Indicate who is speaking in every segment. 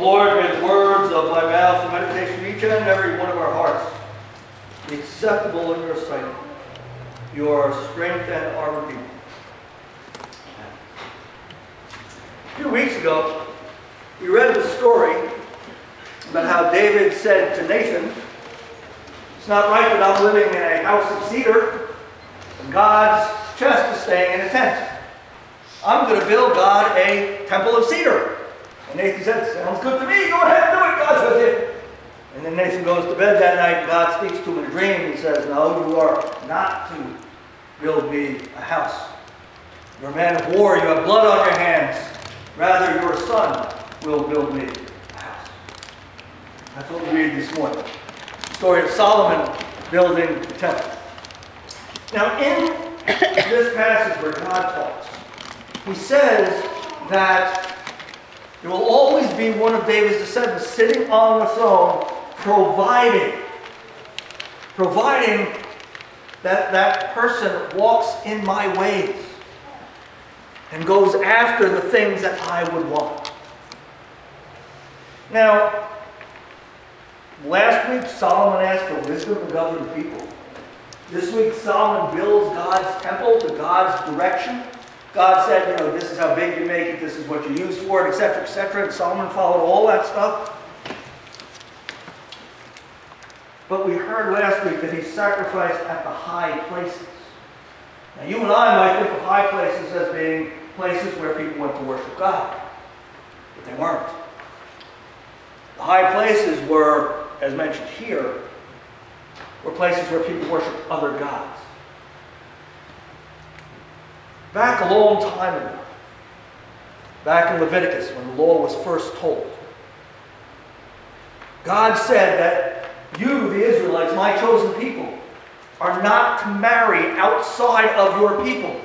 Speaker 1: Lord, may the words of my mouth and meditation of each and every one of our hearts be acceptable in your sight, your strength and our redeemer. A few weeks ago, we read the story about how David said to Nathan, "It's not right that I'm living in a house of cedar and God's chest is staying in a tent. I'm going to build God a temple of cedar." And Nathan said, "Sounds good to me. Go ahead and do it. God's with you." And then Nathan goes to bed that night and God speaks to him in a dream and says, "No, you are not to build me a house. You're a man of war. You have blood on your hands. Rather, your son will build me a house." That's what we read this morning. The story of Solomon building the temple. Now, in this passage where God talks, he says that there will always be one of David's descendants sitting on the throne, providing that that person walks in my ways and goes after the things that I would want. Now, last week Solomon asked for wisdom to govern the people. This week Solomon builds God's temple to God's direction. God said, this is how big you make it, this is what you use for it, etc., etc. And Solomon followed all that stuff. But we heard last week that he sacrificed at the high places. Now, you and I might think of high places as being places where people went to worship God. But they weren't. The high places were, as mentioned here, were places where people worshiped other gods. Back a long time ago, back in Leviticus, when the law was first told, God said that you, the Israelites, my chosen people, are not to marry outside of your people.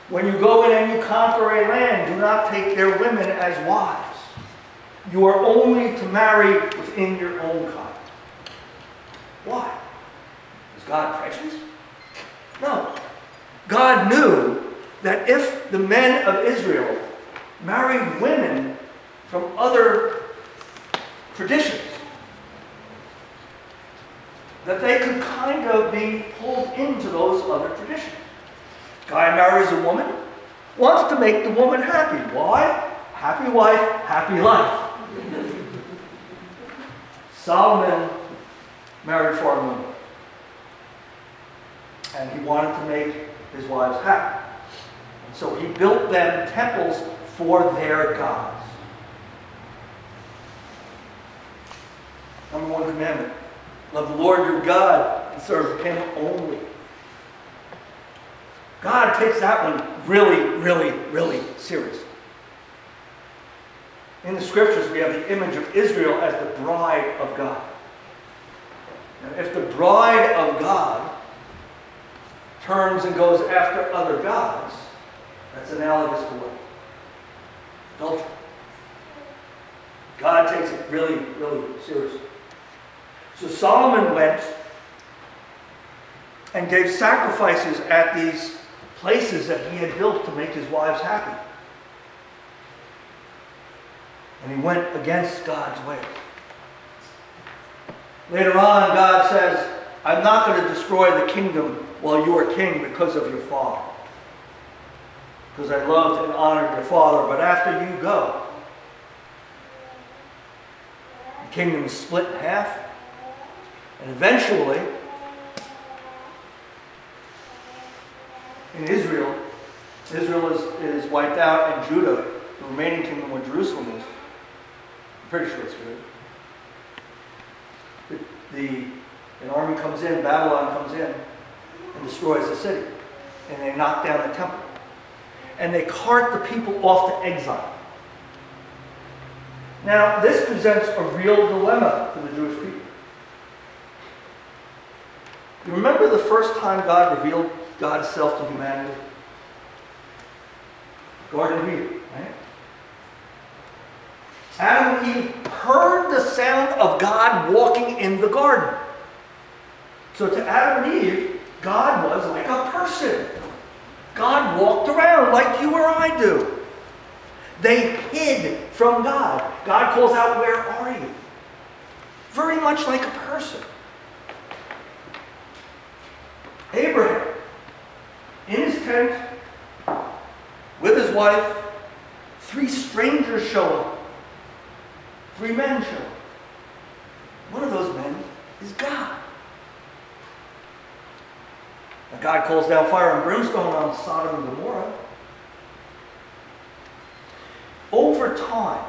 Speaker 1: When you go in and you conquer a land, do not take their women as wives. You are only to marry within your own kind. Why? Was God prejudiced? No. God knew that if the men of Israel married women from other traditions, that they could kind of be pulled into those other traditions. Guy marries a woman, wants to make the woman happy. Why? Happy wife, happy life. Solomon married foreign women. And he wanted to make his wives happy. And so he built them temples for their gods. Number one commandment. Love the Lord your God and serve him only. God takes that one really, really, really seriously. In the scriptures, we have the image of Israel as the bride of God. Now, if the bride of God turns and goes after other gods, that's analogous to what? Adultery. God takes it really, really seriously. So Solomon went and gave sacrifices at these places that he had built to make his wives happy. And he went against God's ways. Later on, God says, "I'm not going to destroy the kingdom while you are king because of your father. Because I loved and honored your father. But after you go, the kingdom is split in half. And eventually, in Israel is wiped out, and Judah, the remaining kingdom where Jerusalem is, I'm pretty sure it's good. An army comes in, Babylon comes in, and destroys the city. And they knock down the temple. And they cart the people off to exile. Now, this presents a real dilemma to the Jewish people. You remember the first time God revealed God's self to humanity? Garden of Eden, right? Adam and Eve heard the sound of God walking in the garden. So to Adam and Eve, God was like a person. God walked around like you or I do. They hid from God. God calls out, where are you? Very much like a person. Abraham, in his tent, with his wife, 3 strangers show up. 3 men show up. One of those men is God. Now God calls down fire and brimstone on Sodom and Gomorrah. Over time,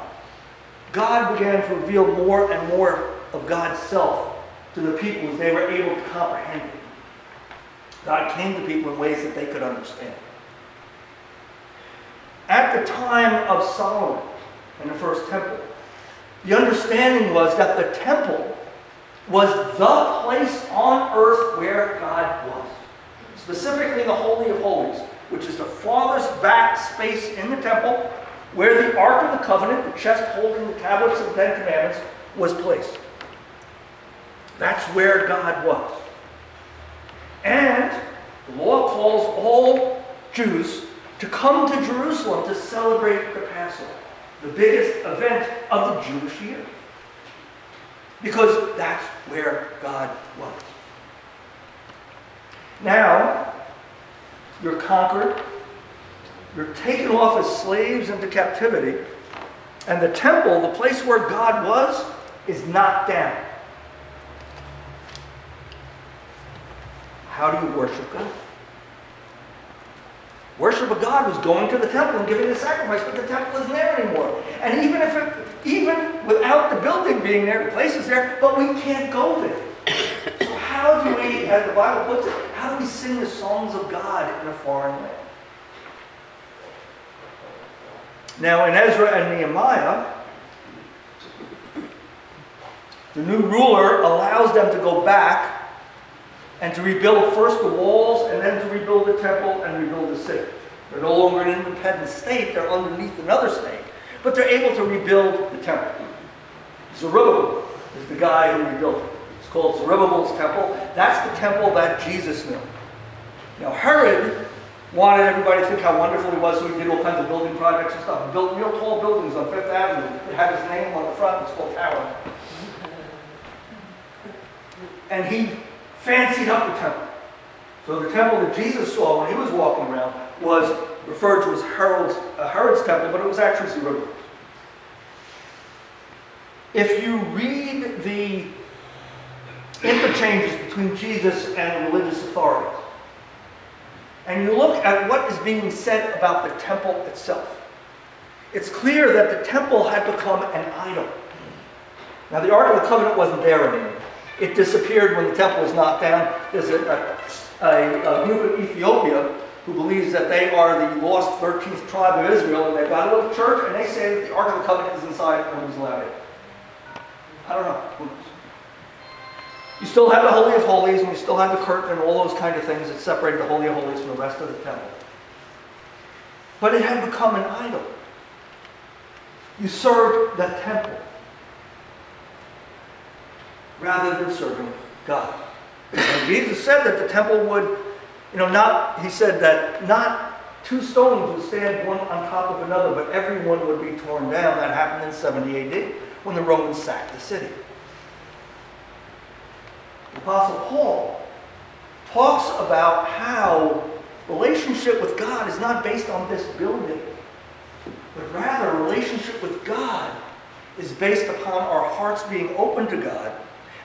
Speaker 1: God began to reveal more and more of God's self to the people as they were able to comprehend it. God came to people in ways that they could understand. At the time of Solomon in the first temple, the understanding was that the temple was the place on earth where God was. Specifically the Holy of Holies, which is the farthest back space in the temple where the Ark of the Covenant, the chest holding the tablets of the 10 Commandments, was placed. That's where God was. And the law calls all Jews to come to Jerusalem to celebrate the Passover, the biggest event of the Jewish year. Because that's where God was. Now, you're conquered, you're taken off as slaves into captivity, and the temple, the place where God was, is knocked down. How do you worship God? Worship of God was going to the temple and giving a sacrifice, but the temple isn't there anymore. And even without the building being there, the place is there, but we can't go there. So how do we, as the Bible puts it, how do we sing the songs of God in a foreign land? Now in Ezra and Nehemiah, the new ruler allows them to go back and to rebuild first the walls, and then to rebuild the temple and rebuild the city. They're no longer an independent state, they're underneath another state, but they're able to rebuild the temple. Zerubbabel is the guy who rebuilt it. It's called Zerubbabel's temple. That's the temple that Jesus knew. Now Herod wanted everybody to think how wonderful he was, so he did all kinds of building projects and stuff. He built real tall buildings on Fifth Avenue. It had his name on the front, it's called Tower. And he fancied up the temple. So the temple that Jesus saw when he was walking around was referred to as Herod's temple, but it was actually Zerubbabel's. If you read the interchanges between Jesus and the religious authorities, and you look at what is being said about the temple itself, it's clear that the temple had become an idol. Now the Ark of the Covenant wasn't there anymore. It disappeared when the temple was knocked down. There's a group in Ethiopia who believes that they are the lost 13th tribe of Israel, and they've got a little church, and they say that the Ark of the Covenant is inside and no one's allowed in. I don't know. Who knows? You still have the Holy of Holies, and you still have the curtain and all those kind of things that separated the Holy of Holies from the rest of the temple. But it had become an idol. You served the temple rather than serving God. And Jesus said that the temple would, he said that not 2 stones would stand one on top of another, but every one would be torn down. That happened in 70 AD when the Romans sacked the city. The Apostle Paul talks about how relationship with God is not based on this building, but rather a relationship with God is based upon our hearts being open to God,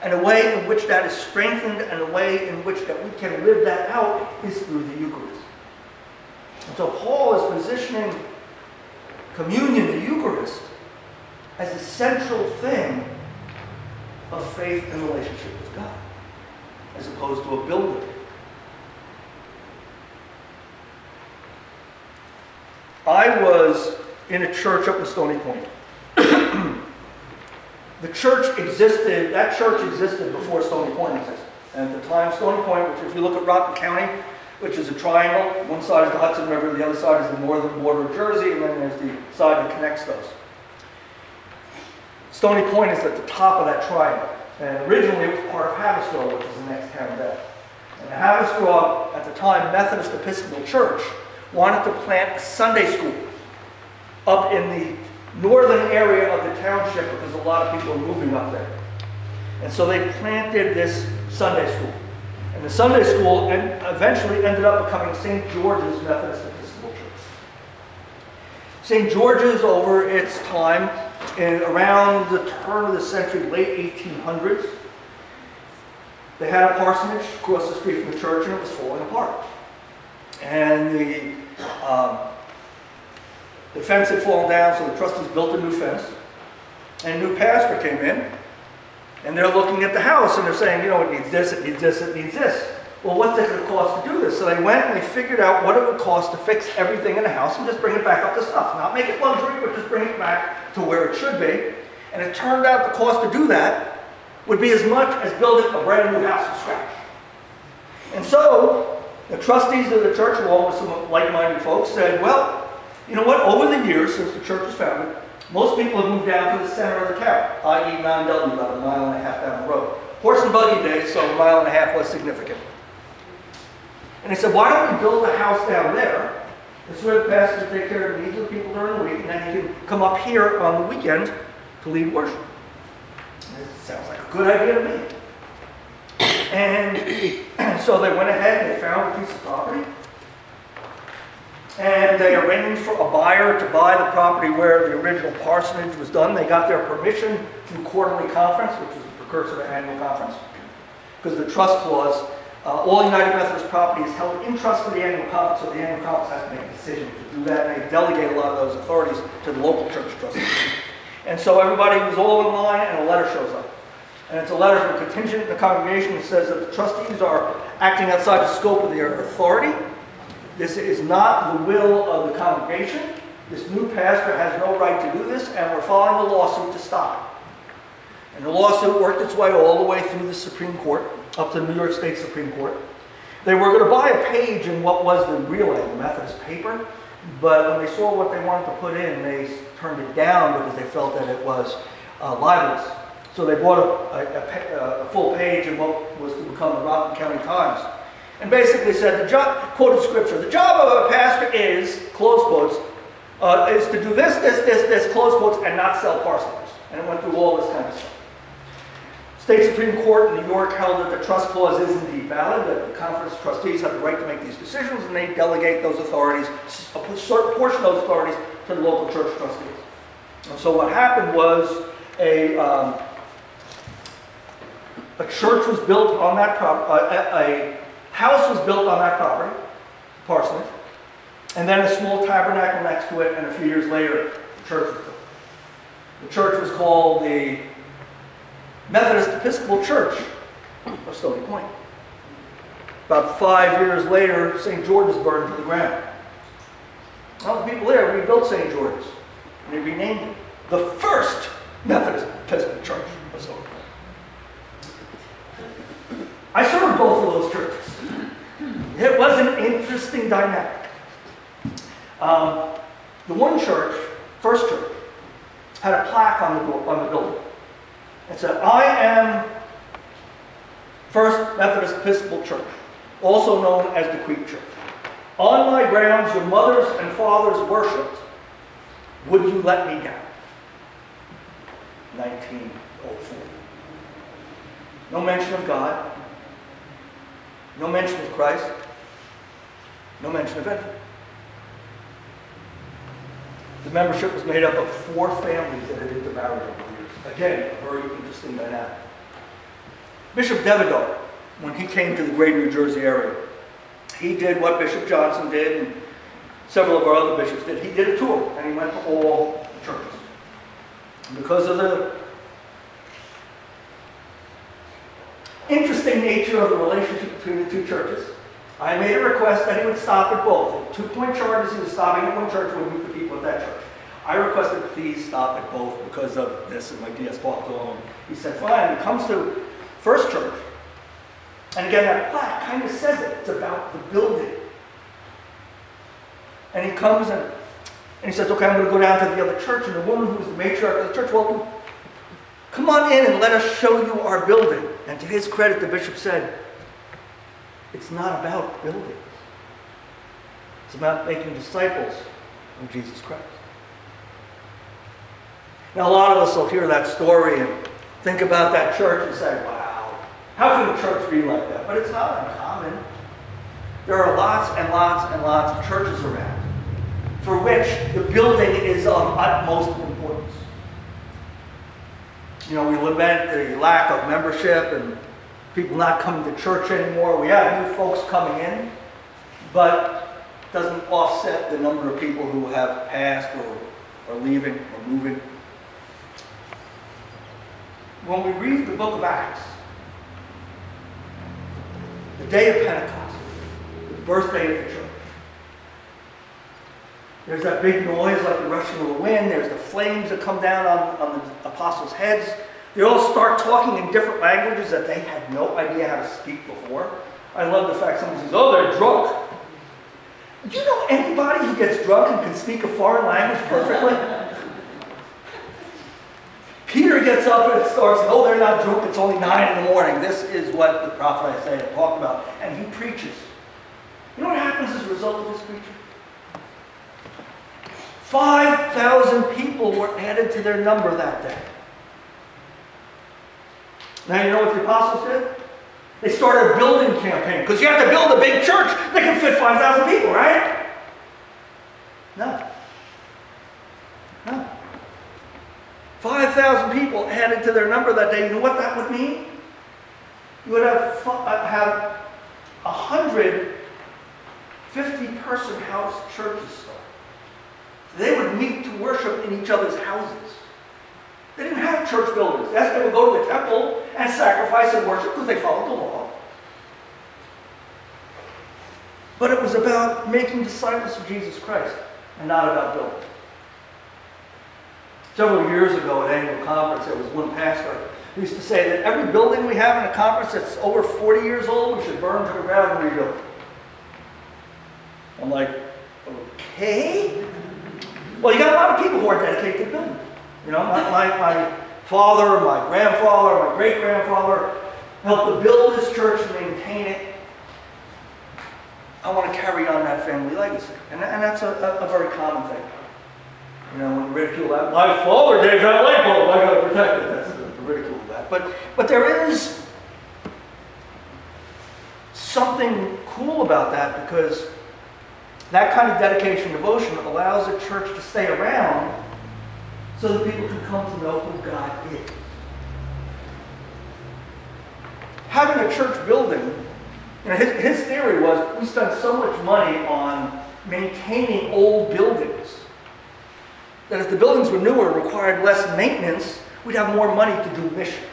Speaker 1: and a way in which that is strengthened and a way in which that we can live that out is through the Eucharist. And so Paul is positioning communion, the Eucharist, as a central thing of faith and relationship with God, as opposed to a building. I was in a church up in Stony Point. The church existed, that church existed before Stony Point existed. And at the time, Stony Point, which if you look at Rockland County, which is a triangle, one side is the Hudson River, the other side is the northern border of Jersey, and then there's the side that connects those. Stony Point is at the top of that triangle. And originally it was part of Haverstraw, which is the next town down. And Haverstraw, at the time, Methodist Episcopal Church, wanted to plant a Sunday school up in the northern area of the township because a lot of people are moving up there. And so they planted this Sunday school. And the Sunday school eventually ended up becoming St. George's Methodist Episcopal Church. St. George's, over its time, around the turn of the century, late 1800s, they had a parsonage across the street from the church, and it was falling apart. And the fence had fallen down, so the trustees built a new fence. And a new pastor came in, and they're looking at the house, and they're saying, you know, it needs this, it needs this, it needs this. Well, what's it going to cost to do this? So they went and they figured out what it would cost to fix everything in the house and just bring it back up to snuff. Not make it luxury, but just bring it back to where it should be. And it turned out the cost to do that would be as much as building a brand new house from scratch. And so the trustees of the church, along with some like-minded folks, said, well, you know what, over the years since the church was founded, most people have moved down to the center of the town, i.e. 9W, about 1.5 miles down the road. Horse and buggy days, so 1.5 miles was significant. And they said, why don't we build a house down there? This way the pastor can take care of the needs of the people during the week, and then he can come up here on the weekend to lead worship. And it sounds like a good idea to me. And so they went ahead and they found a piece of property. And they arranged for a buyer to buy the property where the original parsonage was done. They got their permission through quarterly conference, which was the precursor to annual conference. Because the trust clause, all United Methodist property is held in trust for the annual conference, so the annual conference has to make a decision to do that, and they delegate a lot of those authorities to the local church trustees. And so everybody was all in line, and a letter shows up. And it's a letter from a contingent in the congregation that says that the trustees are acting outside the scope of their authority. This is not the will of the congregation. This new pastor has no right to do this, and we're filing a lawsuit to stop it. And the lawsuit worked its way all the way through the Supreme Court, up to the New York State Supreme Court. They were going to buy a page in what was the Relay, the Methodist paper, but when they saw what they wanted to put in, they turned it down because they felt that it was libelous. So they bought a full page in what was to become the Rockland County Times. And basically said, quoted scripture, the job of a pastor is, close quotes, is to do this, close quotes, and not sell parsonages. And it went through all this kind of stuff. State Supreme Court in New York held that the trust clause is indeed valid, that the conference trustees have the right to make these decisions, and they delegate those authorities, a certain portion of those authorities, to the local church trustees. And so what happened was a church was built on that property, a house was built on that property, parsonage, and then a small tabernacle next to it, and a few years later, the church was built. The church was called the Methodist Episcopal Church of Stony Point. About 5 years later, St. George's burned to the ground. All the people there rebuilt St. George's, and they renamed it the First Methodist Episcopal Church of Stony Point. I served both of those churches. It was an interesting dynamic. The one church, First Church, had a plaque on the building. It said, I am First Methodist Episcopal Church, also known as the Creek Church. On my grounds your mothers and fathers worshipped. Would you let me down? 1904. No mention of God. No mention of Christ. No mention of anything. The membership was made up of 4 families that had intermarried over the years. Again, a very interesting dynamic. Bishop Devidar, when he came to the greater New Jersey area, he did what Bishop Johnson did and several of our other bishops did. He did a tour, and he went to all the churches. And because of the interesting nature of the relationship between the two churches, I made a request that he would stop at both. At 2 Point charges, he was stopping at one church and would meet the people at that church. I requested, please stop at both because of this, and my DS talked to him. He said, fine. He comes to First Church, and again, that plaque kind of says it. It's about the building. And he comes and he says, okay, I'm going to go down to the other church, and the woman who's the matriarch of the church, well, come on in and let us show you our building. And to his credit, the bishop said, it's not about buildings. It's about making disciples of Jesus Christ. Now, a lot of us will hear that story and think about that church and say, wow, how can a church be like that? But it's not uncommon. There are lots and lots and lots of churches around for which the building is of utmost importance. You know, we lament the lack of membership and people not coming to church anymore. We have new folks coming in, but it doesn't offset the number of people who have passed or are leaving or moving. When we read the book of Acts, the day of Pentecost, the birthday of the church, there's that big noise like the rushing of the wind. There's the flames that come down on the apostles' heads. They all start talking in different languages that they had no idea how to speak before. I love the fact someone says, oh, they're drunk. Do you know anybody who gets drunk and can speak a foreign language perfectly? Peter gets up and starts, oh, they're not drunk, it's only 9 in the morning. This is what the prophet Isaiah talked about. And he preaches. You know what happens as a result of this preaching? 5,000 people were added to their number that day. Now you know what the apostles did? They started a building campaign. Because you have to build a big church that can fit 5,000 people, right? No. 5,000 people added to their number that day. You know what that would mean? You would have 150-person house churches start. They would meet to worship in each other's houses. They didn't have church buildings. Yes, they would go to the temple and sacrifice and worship because they followed the law. But it was about making disciples of Jesus Christ and not about building. Several years ago at annual conference, there was one pastor who used to say that every building we have in a conference that's over 40 years old, we should burn to the ground and rebuild. I'm like, okay. Well, you got a lot of people who are dedicated to building. You know, my father, my grandfather, my great-grandfather helped to build this church and maintain it. I want to carry on that family legacy. And that's a very common thing. You know, when you ridicule that, my father gave that light bulb, I got to protect it. That's the ridicule of that. But there is something cool about that, because that kind of dedication and devotion allows a church to stay around so that people can come to know who God is. Having a church building, you know, his theory was we spend so much money on maintaining old buildings that if the buildings were newer and required less maintenance, we'd have more money to do mission,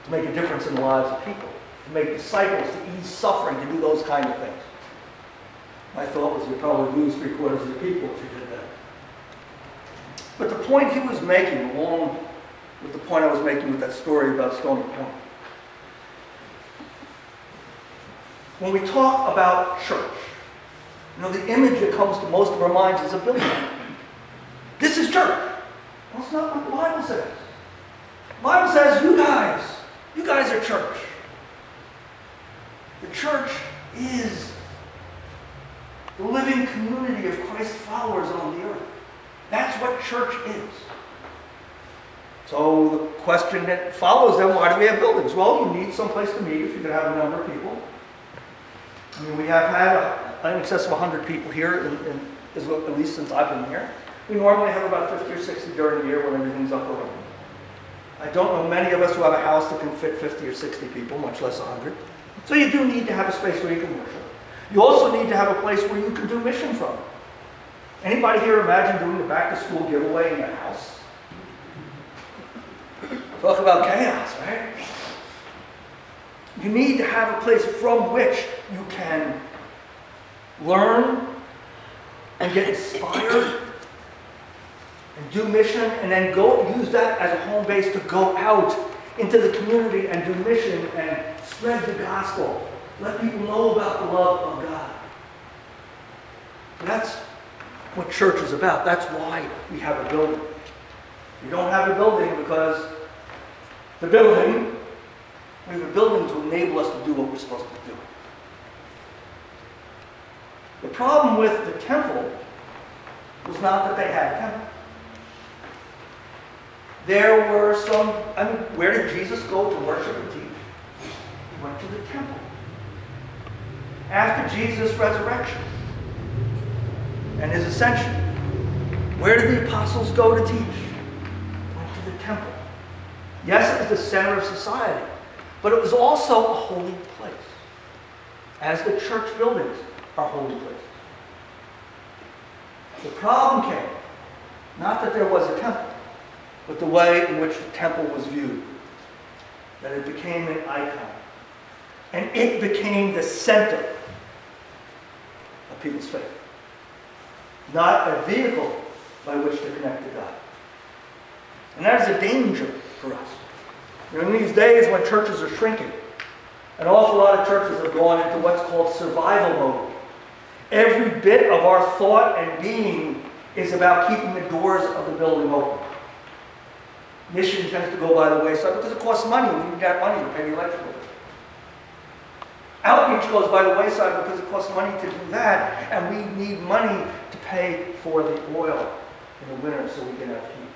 Speaker 1: to make a difference in the lives of people, to make disciples, to ease suffering, to do those kind of things. My thought was you'd probably lose 3/4 of the people if you did that. But the point he was making, along with the point I was making with that story about Stony Point, when we talk about church, you know, the image that comes to most of our minds is a building. This is church. Well, it's not what the Bible says. The Bible says, you guys are church. The church is the living community of Christ followers on the earth. That's what church is. So the question that follows then, why do we have buildings? Well, you need some place to meet if you're going to have a number of people. I mean, we have had in excess of 100 people here, at least since I've been here. We normally have about 50 or 60 during the year when everything's up and running. I don't know many of us who have a house that can fit 50 or 60 people, much less 100. So you do need to have a space where you can worship. You also need to have a place where you can do mission from. Anybody here imagine doing the back-to-school giveaway in their house? Talk about chaos, right? You need to have a place from which you can learn and get inspired and do mission, and then go use that as a home base to go out into the community and do mission and spread the gospel. Let people know about the love of God. That's what church is about. That's why we have a building. We don't have a building because we have a building to enable us to do what we're supposed to do. The problem with the temple was not that they had a temple. there were some, where did Jesus go to worship and teach? He went to the temple. After Jesus' resurrection and his ascension, where did the apostles go to teach? Went to the temple. Yes, it was the center of society, but it was also a holy place, as the church buildings are holy places. The problem came, not that there was a temple, but the way in which the temple was viewed. That it became an icon. And it became the center of people's faith. Not a vehicle by which to connect to God. And that is a danger for us. In these days when churches are shrinking, an awful lot of churches have gone into what's called survival mode. Every bit of our thought and being is about keeping the doors of the building open. Mission tends to go by the wayside because it costs money. We need that money to pay the electrical bill. Outreach goes by the wayside because it costs money to do that, and we need money to pay for the oil in the winter so we can have heat.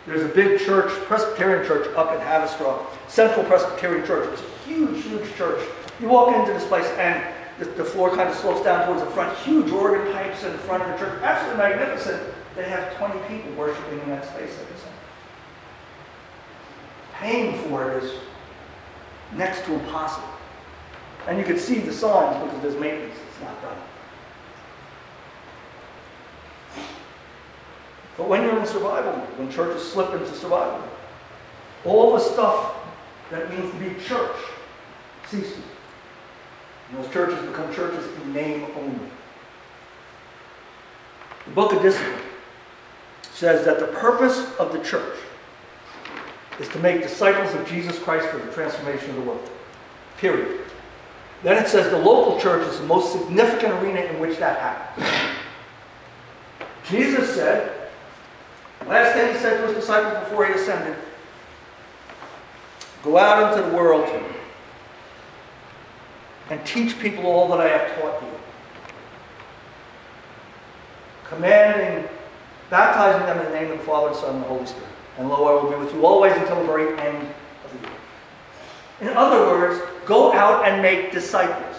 Speaker 1: There's a big church, Presbyterian church up in Haverstraw, Central Presbyterian Church. It's a huge, huge church. You walk into this place and the floor kind of slopes down towards the front. Huge organ pipes in the front of the church. Absolutely magnificent. They have 20 people worshiping in that space every Sunday. Paying for it is next to impossible. And you can see the signs because there's maintenance. It's not done. But when you're in survival mode, when churches slip into survival mode, all the stuff that means to be church ceases. And those churches become churches in name only. The Book of Discipline says that the purpose of the church is to make disciples of Jesus Christ for the transformation of the world. Period. Then it says the local church is the most significant arena in which that happens. Jesus said, last thing he said to his disciples before he ascended, go out into the world and teach people all that I have taught you. Commanding, baptizing them in the name of the Father, the Son, and the Holy Spirit. And lo, I will be with you always until the very end of the year. In other words, go out and make disciples.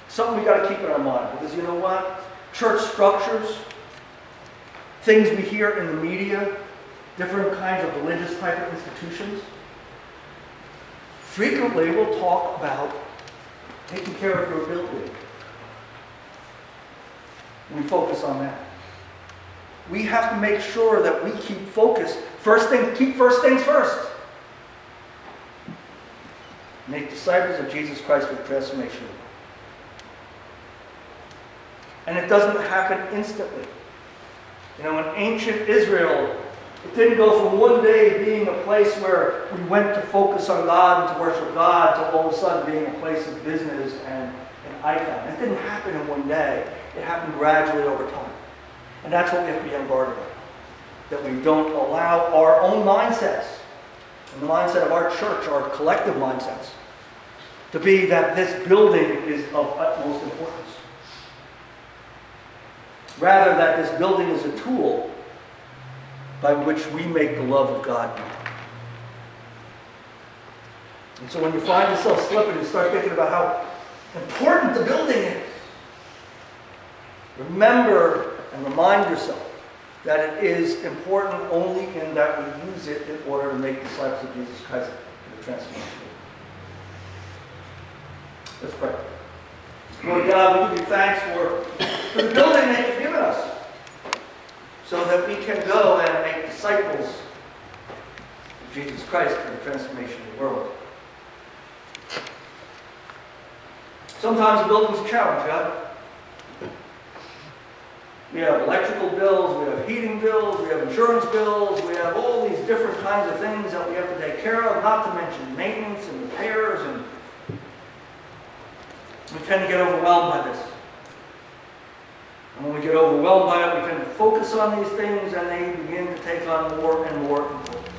Speaker 1: Something we've got to keep in our mind. Because you know what? Church structures, things we hear in the media, different kinds of religious type of institutions, frequently will talk about taking care of your building. We focus on that. We have to make sure that we keep focused. Keep first things first. Make disciples of Jesus Christ for the transformation of the world. And it doesn't happen instantly. You know, in ancient Israel, it didn't go from one day being a place where we went to focus on God and to worship God to all of a sudden being a place of business and an icon. It didn't happen in one day. It happened gradually over time. And that's what we have to be on guard about. That we don't allow our own mindsets, and the mindset of our church, our collective mindsets, to be that this building is of utmost importance. Rather, that this building is a tool by which we make the love of God known. And so when you find yourself slipping, you start thinking about how important the building is. Remember and remind yourself that it is important only in that we use it in order to make disciples of Jesus Christ for the transformation. Let's pray. Lord God, we give you thanks for the building that you've given us so that we can go and make disciples of Jesus Christ for the transformation of the world. Sometimes the building's a challenge, God. We have electrical bills, we have heating bills, we have insurance bills, we have all these different kinds of things that we have to take care of, not to mention maintenance and repairs, and we tend to get overwhelmed by this. And when we get overwhelmed by it, we tend to focus on these things and they begin to take on more and more importance.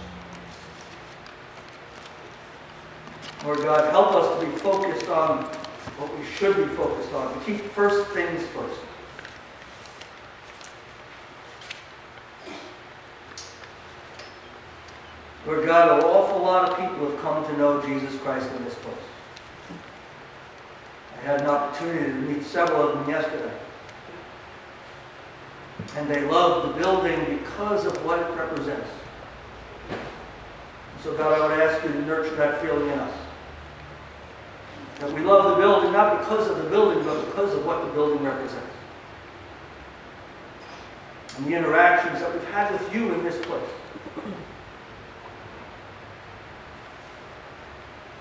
Speaker 1: Lord God, help us to be focused on what we should be focused on, to keep first things first. Lord God, an awful lot of people have come to know Jesus Christ in this place. I had an opportunity to meet several of them yesterday. And they love the building because of what it represents. So God, I would ask you to nurture that feeling in us. That we love the building not because of the building, but because of what the building represents. And the interactions that we've had with you in this place.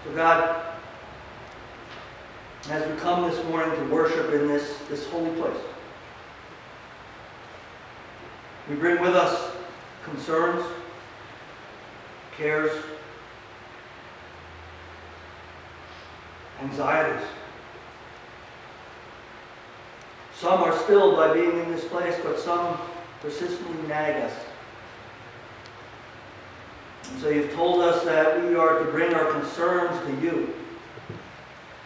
Speaker 1: So God, as we come this morning to worship in this holy place, we bring with us concerns, cares, anxieties. Some are stilled by being in this place, but some persistently nag us. And so you've told us that we are to bring our concerns to you,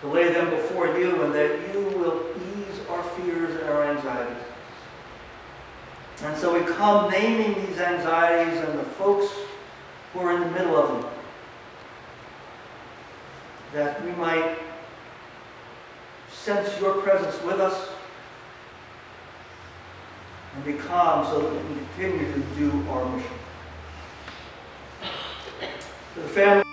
Speaker 1: to lay them before you, and that you will ease our fears and our anxieties. And so we come naming these anxieties and the folks who are in the middle of them, that we might sense your presence with us and be calm so that we can continue to do our mission. For the family